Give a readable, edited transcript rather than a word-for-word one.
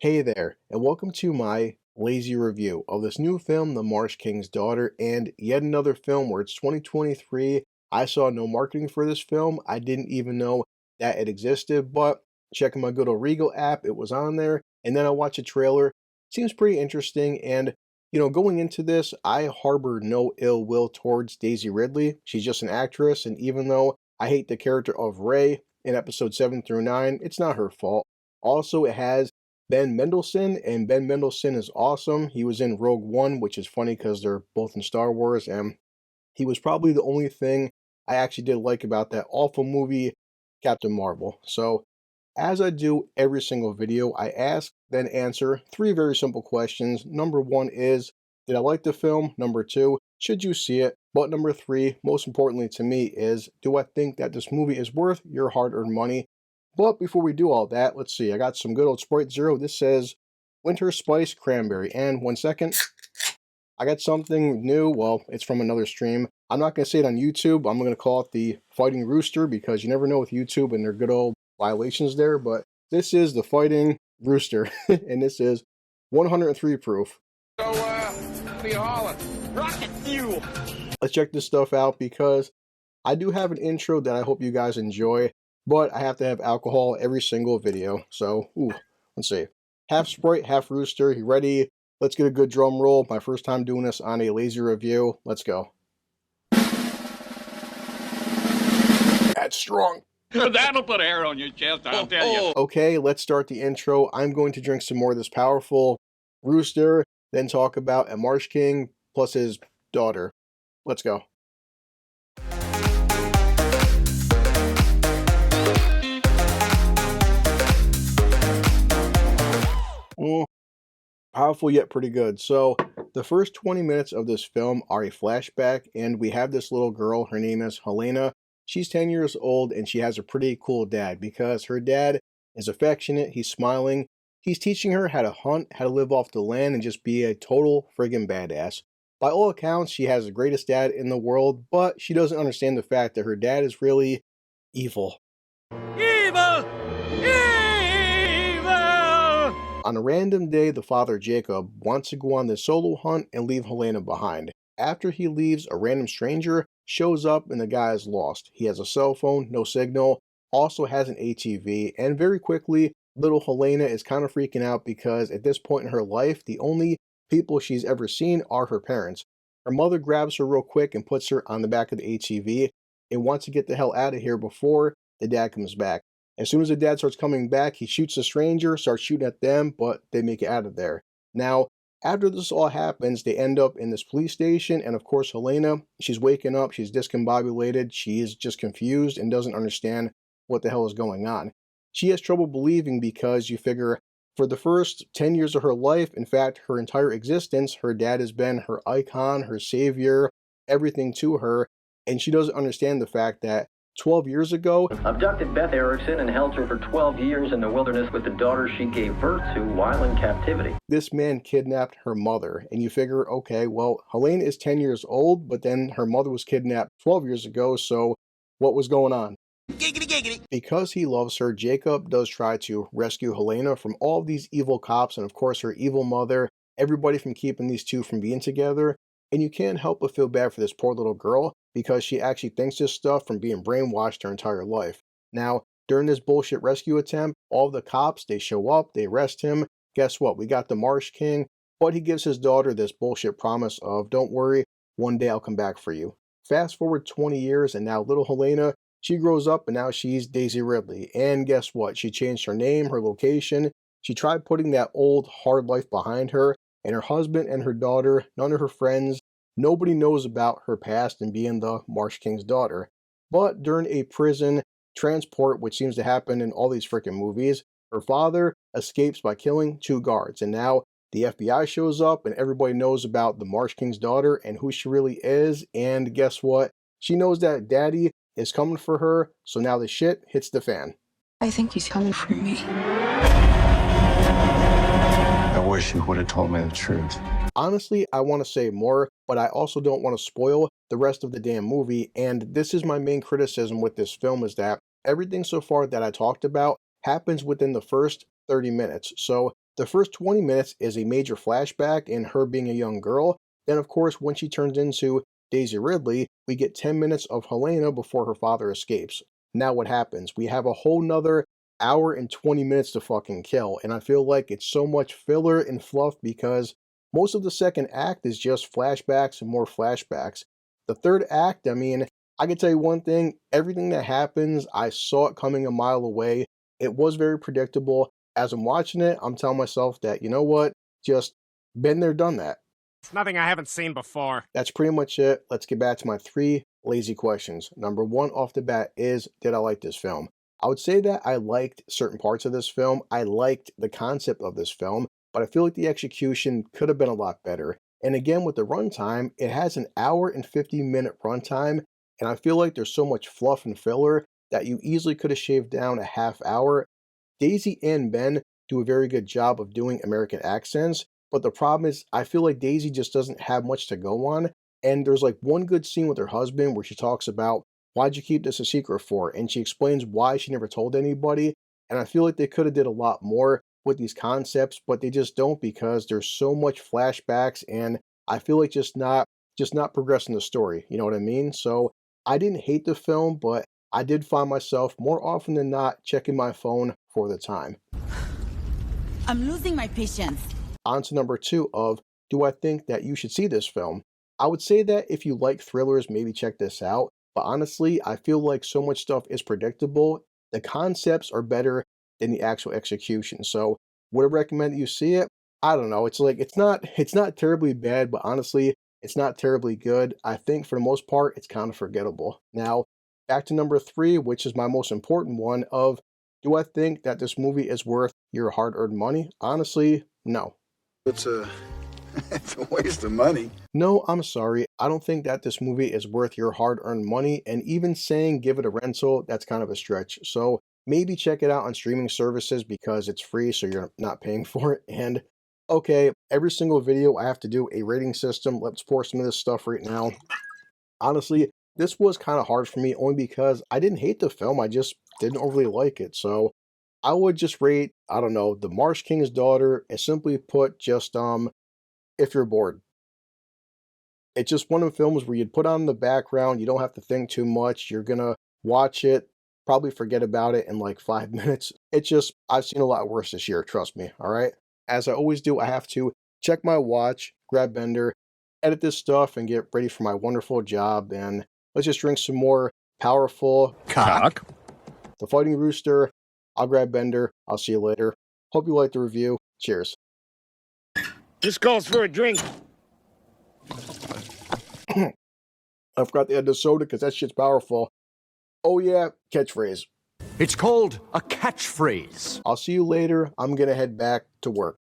Hey there, and welcome to my lazy review of this new film, The Marsh King's Daughter, and yet another film where it's 2023. I saw no marketing for this film. I didn't even know that it existed, but checking my good old Regal app, it was on there, and then I watched a trailer. Seems pretty interesting, and going into this, I harbor no ill will towards Daisy Ridley. She's just an actress, and even though I hate the character of Ray in episode 7 through 9, it's not her fault. Also, it has Ben Mendelsohn, and Ben Mendelsohn is awesome. He was in Rogue One, which is funny because they're both in Star Wars, and he was probably the only thing I actually did like about that awful movie, Captain Marvel. So, as I do every single video, I ask, then answer three very simple questions. Number one is, did I like the film? Number two, should you see it? But number three, most importantly to me, is, do I think that this movie is worth your hard earned money? But before we do all that, let's see. I got some good old Sprite Zero. This says Winter Spice Cranberry. And 1 second, I got something new. Well, it's from another stream. I'm not going to say it on YouTube. I'm going to call it the Fighting Rooster because you never know with YouTube and their good old violations there. But this is the Fighting Rooster, and this is 103 proof. So, what are you hauling? Rocket fuel! Let's check this stuff out because I do have an intro that I hope you guys enjoy, but I have to have alcohol every single video. So, let's see. Half Sprite, half Rooster. You ready? Let's get a good drum roll. My first time doing this on a lazy review. Let's go. That's strong. That'll put air on your chest, I'll tell you. Okay, let's start the intro. I'm going to drink some more of this powerful Rooster, then talk about a Marsh King plus his daughter. Let's go. Powerful yet pretty good. So the first 20 minutes of this film are a flashback, and we have this little girl. Her name is Helena. She's 10 years old, and she has a pretty cool dad because her dad is affectionate. He's smiling. He's teaching her how to hunt, how to live off the land, and just be a total friggin' badass. By all accounts, she has the greatest dad in the world, but she doesn't understand the fact that her dad is really evil. Evil! On a random day, the father, Jacob, wants to go on this solo hunt and leave Helena behind. After he leaves, a random stranger shows up and the guy is lost. He has a cell phone, no signal, also has an ATV, and very quickly, little Helena is kind of freaking out because at this point in her life, the only people she's ever seen are her parents. Her mother grabs her real quick and puts her on the back of the ATV and wants to get the hell out of here before the dad comes back. As soon as the dad starts coming back, he shoots the stranger, starts shooting at them, but they make it out of there. Now, after this all happens, they end up in this police station, and of course, Helena, she's waking up, she's discombobulated, she is just confused and doesn't understand what the hell is going on. She has trouble believing because you figure for the first 10 years of her life, in fact, her entire existence, her dad has been her icon, her savior, everything to her, and she doesn't understand the fact that 12 years ago, abducted Beth Erickson and held her for 12 years in the wilderness with the daughter she gave birth to while in captivity. This man kidnapped her mother, and you figure, okay, well, Helena is 10 years old, but then her mother was kidnapped 12 years ago, so what was going on? Giggity, giggity. Because he loves her, Jacob does try to rescue Helena from all of these evil cops, and of course her evil mother, everybody from keeping these two from being together, and you can't help but feel bad for this poor little girl, because she actually thinks this stuff from being brainwashed her entire life. Now, during this bullshit rescue attempt, all the cops, they show up, they arrest him. Guess what? We got the Marsh King, but he gives his daughter this bullshit promise of, don't worry, one day I'll come back for you. Fast forward 20 years, and now little Helena, she grows up, and now she's Daisy Ridley. And guess what? She changed her name, her location. She tried putting that old, hard life behind her, and her husband and her daughter, none of her friends, nobody knows about her past and being the Marsh King's daughter. But during a prison transport, which seems to happen in all these freaking movies, her father escapes by killing 2 guards. And now the FBI shows up and everybody knows about the Marsh King's daughter and who she really is. And guess what? She knows that daddy is coming for her. So now the shit hits the fan. I think he's coming for me. I wish you would have told me the truth. Honestly, I want to say more, but I also don't want to spoil the rest of the damn movie, and this is my main criticism with this film is that everything so far that I talked about happens within the first 30 minutes. So The first 20 minutes is a major flashback in her being a young girl. Then, of course, when she turns into Daisy Ridley, we get 10 minutes of Helena before her father escapes. Now what happens? We have a whole nother hour and 20 minutes to fucking kill, and I feel like it's so much filler and fluff because most of the second act is just flashbacks and more flashbacks. The third act, I mean, I can tell you one thing, everything that happens, I saw it coming a mile away. It was very predictable. As I'm watching it, I'm telling myself that, you know what, just been there, done that. It's nothing I haven't seen before. That's pretty much it. Let's get back to my 3 lazy questions. Number 1 off the bat is, did I like this film? I would say that I liked certain parts of this film. I liked the concept of this film, but I feel like the execution could have been a lot better. And again, with the runtime, it has an hour and 50-minute runtime, and I feel like there's so much fluff and filler that you easily could have shaved down a half hour. Daisy and Ben do a very good job of doing American accents, but the problem is I feel like Daisy just doesn't have much to go on, and there's like one good scene with her husband where she talks about, why'd you keep this a secret for? And she explains why she never told anybody, and I feel like they could have did a lot more with these concepts, but they just don't because there's so much flashbacks, and I feel like just not progressing the story, you know what I mean? So I didn't hate the film, but I did find myself more often than not checking my phone for the time. I'm losing my patience. On to number 2 of, do I think that you should see this film? I would say that if you like thrillers, maybe check this out, but honestly, I feel like so much stuff is predictable. The concepts are better than the actual execution, so would I recommend that you see it? I don't know, it's like, it's not terribly bad, but honestly, it's not terribly good. I think for the most part, it's kind of forgettable. Now, back to number 3, which is my most important one of, do I think that this movie is worth your hard-earned money? Honestly, no. It's a, it's a waste of money. No, I'm sorry. I don't think that this movie is worth your hard-earned money, and even saying give it a rental, that's kind of a stretch. So maybe check it out on streaming services because it's free, so you're not paying for it. And okay, every single video I have to do a rating system. Let's pour some of this stuff right now. Honestly, this was kind of hard for me only because I didn't hate the film, I just didn't overly like it. So I would just rate, I don't know, The Marsh King's Daughter, and simply put, just if you're bored. It's just one of the films where you'd put on in the background, you don't have to think too much, you're gonna watch it, probably forget about it in like 5 minutes. It's just, I've seen a lot worse this year, trust me, alright? As I always do, I have to check my watch, grab Bender, edit this stuff, and get ready for my wonderful job, and let's just drink some more powerful Cock. The Fighting Rooster. I'll grab Bender. I'll see you later. Hope you liked the review. Cheers. This calls for a drink. I forgot to add the soda because that shit's powerful. Oh yeah, catchphrase. It's called a catchphrase. I'll see you later. I'm gonna head back to work.